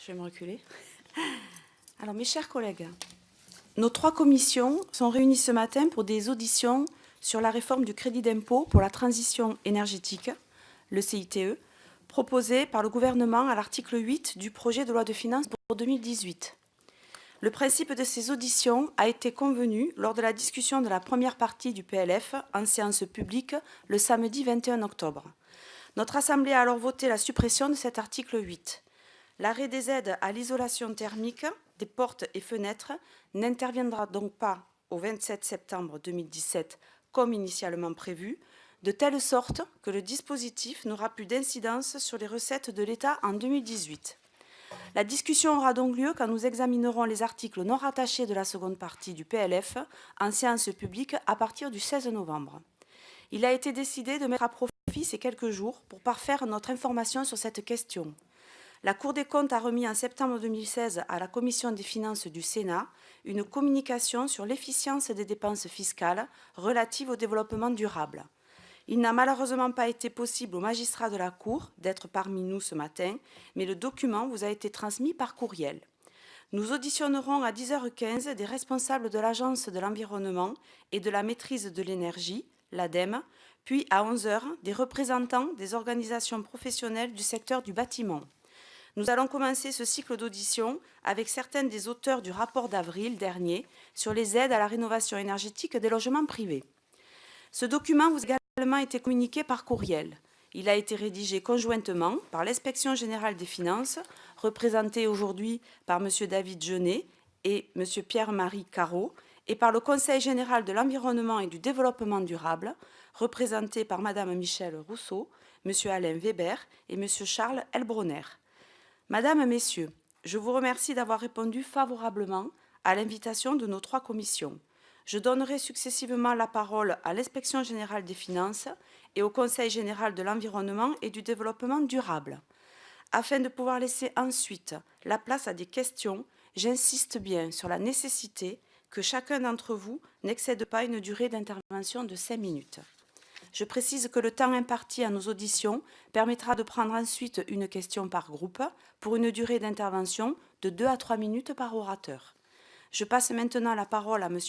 Je vais me reculer. Alors, mes chers collègues, nos 3 commissions sont réunies ce matin pour des auditions sur la réforme du crédit d'impôt pour la transition énergétique, le CITE, proposé par le gouvernement à l'article 8 du projet de loi de finances pour 2018. Le principe de ces auditions a été convenu lors de la discussion de la première partie du PLF en séance publique le samedi 21 octobre. Notre Assemblée a alors voté la suppression de cet article 8. L'arrêt des aides à l'isolation thermique des portes et fenêtres n'interviendra donc pas au 27 septembre 2017 comme initialement prévu, de telle sorte que le dispositif n'aura plus d'incidence sur les recettes de l'État en 2018. La discussion aura donc lieu quand nous examinerons les articles non rattachés de la seconde partie du PLF en séance publique à partir du 16 novembre. Il a été décidé de mettre à profit ces quelques jours pour parfaire notre information sur cette question. La Cour des comptes a remis en septembre 2016 à la Commission des finances du Sénat une communication sur l'efficience des dépenses fiscales relatives au développement durable. Il n'a malheureusement pas été possible aux magistrats de la Cour d'être parmi nous ce matin, mais le document vous a été transmis par courriel. Nous auditionnerons à 10h15 des responsables de l'Agence de l'environnement et de la maîtrise de l'énergie, l'ADEME, puis à 11h des représentants des organisations professionnelles du secteur du bâtiment. Nous allons commencer ce cycle d'audition avec certains des auteurs du rapport d'avril dernier sur les aides à la rénovation énergétique des logements privés. Ce document vous a également été communiqué par courriel. Il a été rédigé conjointement par l'Inspection générale des finances, représentée aujourd'hui par M. David Genet et M. Pierre-Marie Carreau, et par le Conseil général de l'environnement et du développement durable, représenté par Mme Michèle Rousseau, M. Alain Weber et M. Charles Elbronner. Madame, Messieurs, je vous remercie d'avoir répondu favorablement à l'invitation de nos 3 commissions. Je donnerai successivement la parole à l'Inspection générale des finances et au Conseil général de l'environnement et du développement durable. Afin de pouvoir laisser ensuite la place à des questions, j'insiste bien sur la nécessité que chacun d'entre vous n'excède pas une durée d'intervention de 5 minutes. Je précise que le temps imparti à nos auditions permettra de prendre ensuite une question par groupe pour une durée d'intervention de 2 à 3 minutes par orateur. Je passe maintenant la parole à M.